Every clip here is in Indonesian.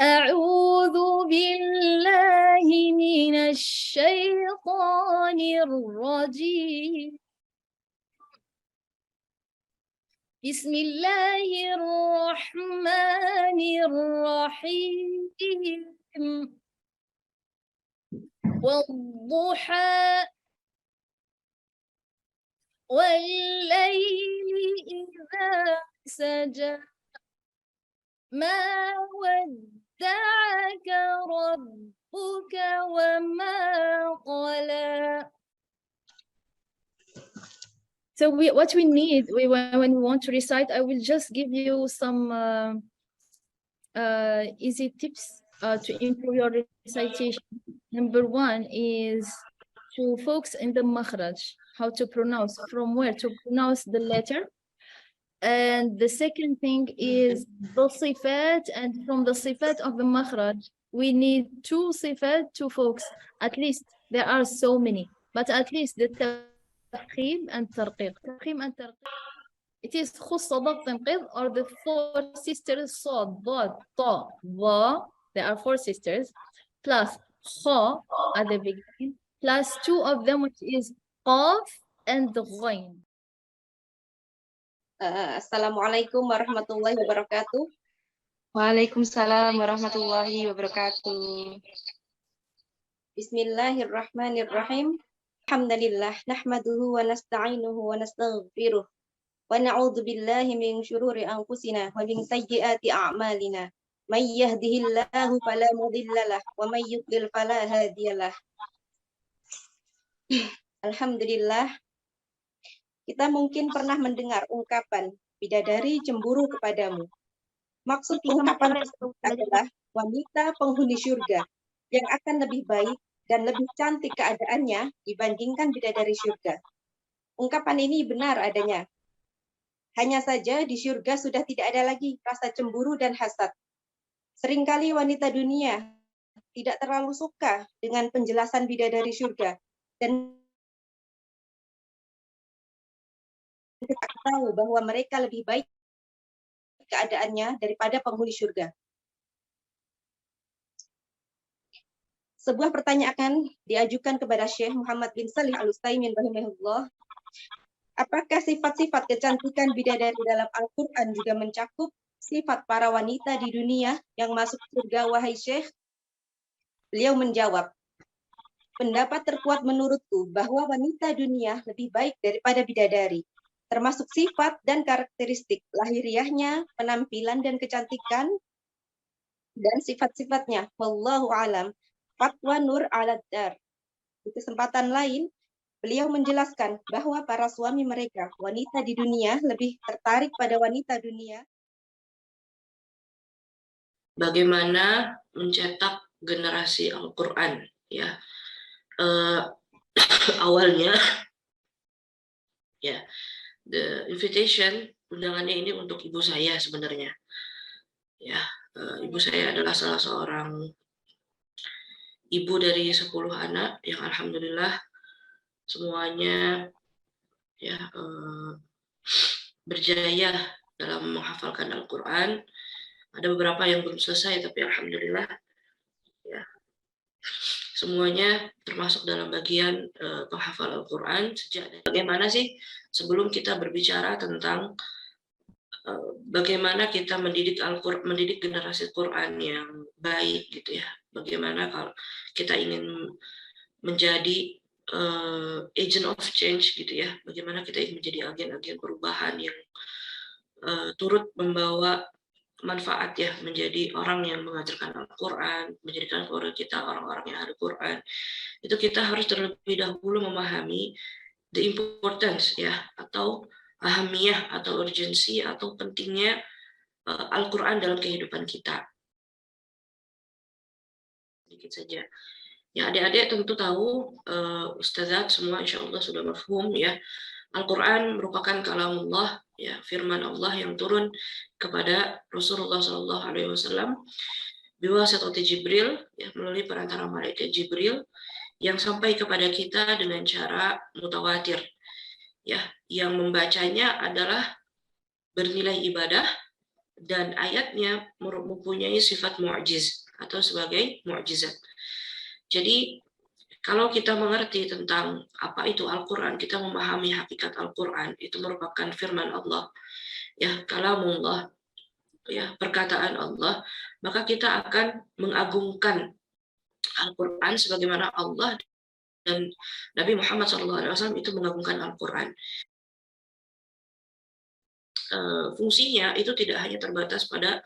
أعوذ بالله من الشيطان الرجيم بسم الله الرحمن الرحيم والضحى والليل إذا سجى ما ودعك ربك وما قلى. So what we need when we want to recite, I will just give you some easy tips to improve your recitation. Number one is to focus in the makhraj, how to pronounce, from where to pronounce the letter. And the second thing is the sifat, and from the sifat of the makhraj, we need two sifat to focus. At least there are so many, but at least the tafkhim and tarqiq. Tafkhim and tarqiq. It is khussa ضغط تنقيض, or the four sisters صاد ضاد طا ظا. There are four sisters plus kha at the beginning plus two of them, which is qaf and ghain. Assalamualaikum warahmatullahi wabarakatuh. Waalaikumsalam warahmatullahi wabarakatuh. Bismillahirrahmanirrahim. Alhamdulillah nahmaduhu wa nasta'inuhu wa nastaghfiruh wa na'udzu billahi min syururi anfusina wa min sayyiati a'malina. May yahdihillahu fala mudhillalah wa may yudlil fala hadiyalah. Alhamdulillah. Kita mungkin pernah mendengar ungkapan bidadari cemburu kepadamu. Maksud ungkapan tersebut adalah wanita penghuni surga yang akan lebih baik dan lebih cantik keadaannya dibandingkan bidadari surga. Ungkapan ini benar adanya. Hanya saja di surga sudah tidak ada lagi rasa cemburu dan hasad. Seringkali wanita dunia tidak terlalu suka dengan penjelasan bidadari surga dan kita tahu bahwa mereka lebih baik keadaannya daripada penghuni surga. Sebuah pertanyaan diajukan kepada Syekh Muhammad bin Shalih Al-Utsaimin rahimahullah. Apakah sifat-sifat kecantikan bidadari dalam Al-Quran juga mencakup sifat para wanita di dunia yang masuk surga, wahai Syekh? Beliau menjawab, pendapat terkuat menurutku bahwa wanita dunia lebih baik daripada bidadari, termasuk sifat dan karakteristik lahiriahnya, penampilan dan kecantikan, dan sifat-sifatnya. Wallahu alam. Fatwa Nur Al-Dar. Di kesempatan lain, beliau menjelaskan bahwa para suami mereka, wanita di dunia, lebih tertarik pada wanita dunia. Bagaimana mencetak generasi Al-Quran, ya. Awalnya, ya. The invitation, undangannya ini untuk ibu saya sebenarnya. Ya, ibu saya adalah salah seorang ibu dari 10 anak yang alhamdulillah semuanya ya berjaya dalam menghafalkan Al-Quran. Ada beberapa yang belum selesai, tapi alhamdulillah ya semuanya termasuk dalam bagian penghafal Al-Quran. Bagaimana sih sebelum kita berbicara tentang bagaimana kita mendidik Al-Quran, mendidik generasi Quran yang baik gitu ya. Bagaimana kalau kita ingin menjadi agent of change gitu ya. Bagaimana kita ingin menjadi agen-agen perubahan yang turut membawa manfaat ya, menjadi orang yang mengajarkan Al-Quran, menjadikan keluarga kita orang-orang yang ahli Quran. Itu kita harus terlebih dahulu memahami the importance ya, atau ahamiyah atau urgensi atau pentingnya Al-Quran dalam kehidupan kita. Sedikit saja. Ya, adik-adik tentu tahu, ustazat semua insya Allah sudah mafhum ya. Al-Quran merupakan kalamullah, ya, firman Allah yang turun kepada Rasulullah SAW biwasatati Jibril, ya, melalui perantara malaikat Jibril yang sampai kepada kita dengan cara mutawatir, ya, yang membacanya adalah bernilai ibadah dan ayatnya mempunyai sifat mu'jiz atau sebagai mukjizat. Jadi kalau kita mengerti tentang apa itu Al-Quran, kita memahami hakikat Al-Quran, itu merupakan firman Allah, ya, kalamullah, ya, perkataan Allah, maka kita akan mengagungkan Al-Quran sebagaimana Allah dan Nabi Muhammad SAW itu mengagungkan Al-Quran. Fungsinya itu tidak hanya terbatas pada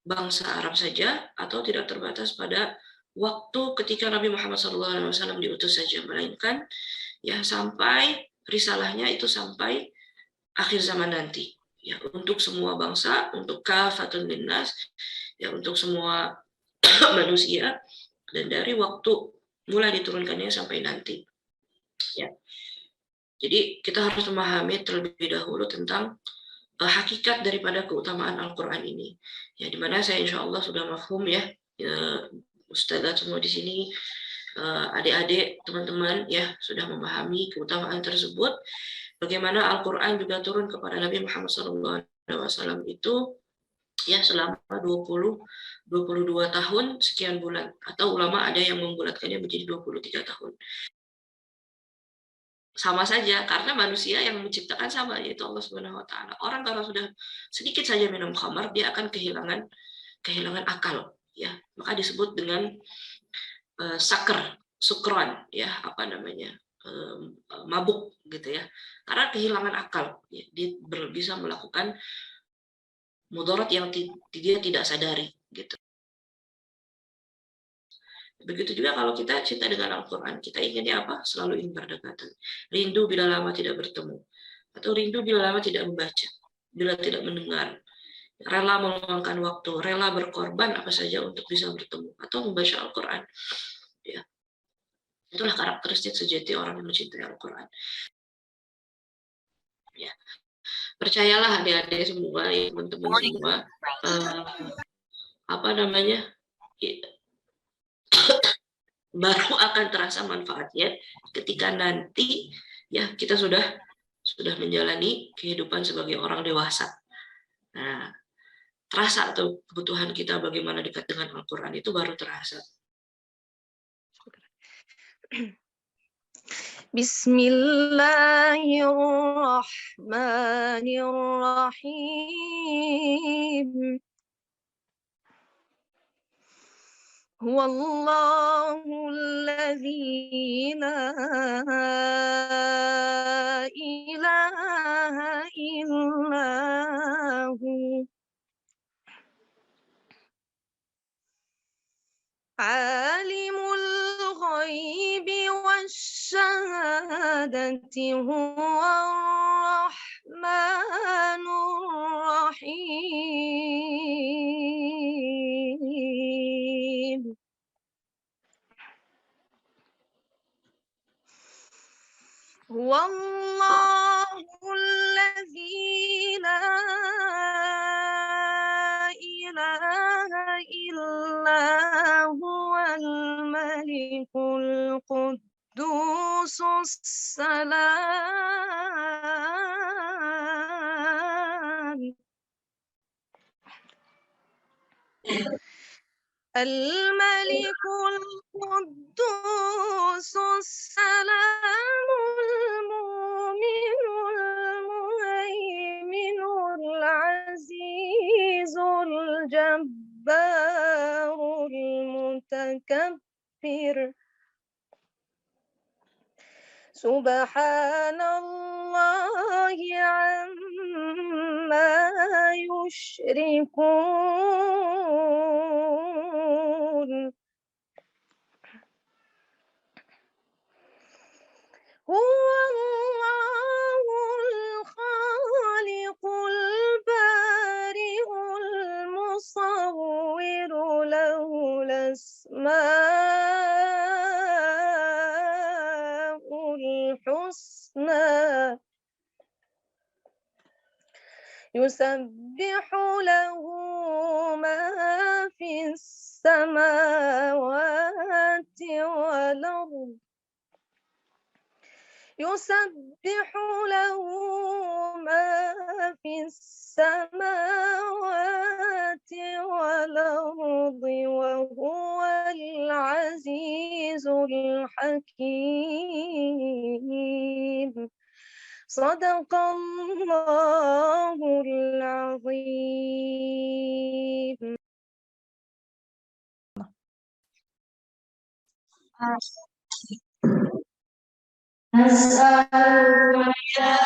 bangsa Arab saja atau tidak terbatas pada waktu ketika Nabi Muhammad SAW diutus saja, melainkan ya sampai risalahnya itu sampai akhir zaman nanti, ya, untuk semua bangsa, untuk kafatun linnas, ya, untuk semua manusia, dan dari waktu mulai diturunkannya sampai nanti, ya. Jadi kita harus memahami terlebih dahulu tentang hakikat daripada keutamaan Al-Quran ini, ya, dimana saya insya Allah sudah mafhum, ya, ustadzat semua di sini, adik-adik, teman-teman, ya, sudah memahami keutamaan tersebut. Bagaimana Al-Quran juga turun kepada Nabi Muhammad SAW itu ya selama 22 tahun sekian bulan, atau ulama ada yang membulatkannya menjadi 23 tahun. Sama saja, karena manusia yang menciptakan sama, yaitu Allah Subhanahu wa Ta'ala. Orang kalau sudah sedikit saja minum khamar, dia akan kehilangan akal, ya. Maka disebut dengan sukron, ya, apa namanya, mabuk, gitu ya, karena kehilangan akal, ya. Dia bisa melakukan mudarat yang dia tidak sadari, gitu. Begitu juga kalau kita cinta dengan Al-Quran, kita inginnya apa? Selalu ingin berdekatan. Rindu bila lama tidak bertemu, atau rindu bila lama tidak membaca, bila tidak mendengar, rela meluangkan waktu, rela berkorban apa saja untuk bisa bertemu atau membaca Al-Quran, ya. Itulah karakteristik sejati orang yang mencintai Al-Quran, ya. Percayalah adik-adik semua, ya, teman-teman semua, apa namanya, baru akan terasa manfaatnya ketika nanti, ya, kita sudah menjalani kehidupan sebagai orang dewasa. Nah, terasa tuh kebutuhan kita bagaimana dekat dengan Al-Quran, itu baru terasa. Bismillahirrahmanirrahim. Huwallahul ladzi la ilaha illahu alimul ghaibi wasyahadati huwar rahmanur rahim. Wallahul ladzi la ilaha illa huwal malikul quddusus salam al-malikul quddusus salamul mu'minul muhaiminul azizul jabbarul mutakabbir. Subhanallahi amma yushrikun. Huwallahul khaliqul bari'ul musawwiru lahul asmaul husna. Yusabbihu lahu ma fis samawati wal ardh. Yusabbihu lahu ما في السماوات والأرض وهو العزيز الحكيم. صدق الله العظيم. نسألك يا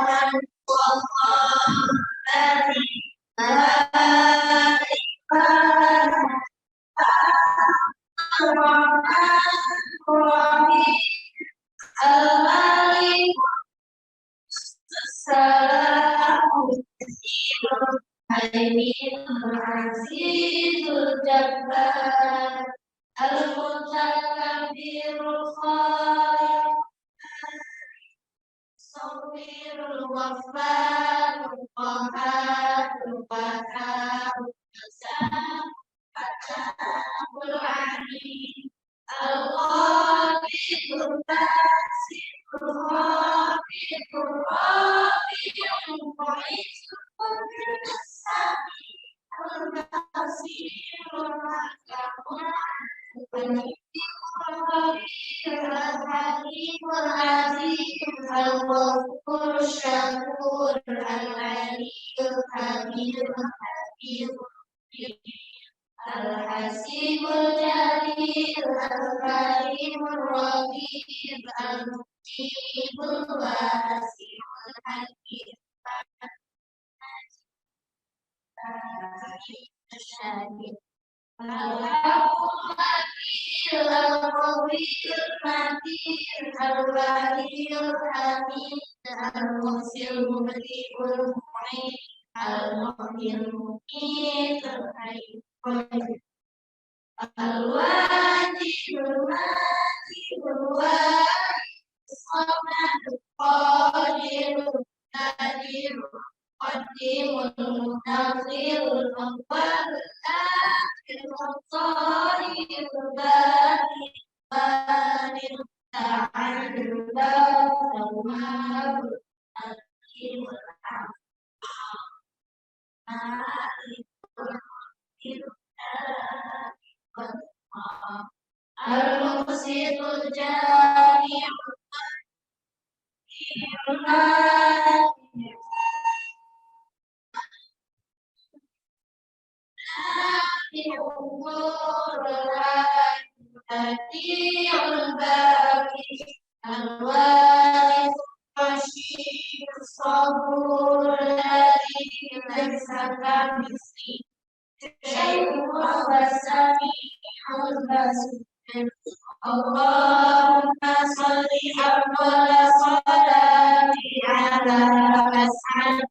من هو الله الذي لا إله الرحمن الرحيم الملك السلام المهيمن العزيز الجبار المتكبر الخالق الصغير الغفار القهار القهار الفتاح العليم الخالق الباسط الخالق الرافع المعز السميع البصير الحكيم الحليم العزيز الغفور الشكور العلي الحميد الحفيظ الحسيب الجليل الكريم الرقيب المجيب الواسع الحكيم الشهيد الحق الأكيد القوي المتين الولي الحميد المحسن المبدئ المعيد المحيي المميت الحي الواجب الماجد الواحد الصمد القادر القادر القديم المناصر الأول الآخر الظاهر الباطن الباطن المتعال التواب الحكيم العليم المقسط الجامع البديع الباقي الوارث الرشيد الصبور الذي ليس كمثله شيء وهو السميع البصير اللهم صل أفضل صلاة على أسعد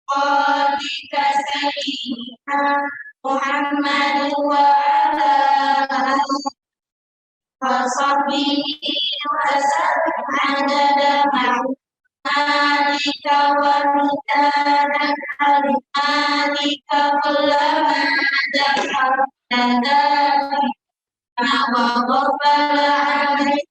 قادك سيدنا محمد وعلى آله وصحبه وسلم عدد معلوماتك ومداد كلماتك كلما ذكرت ذلك وغفل عليك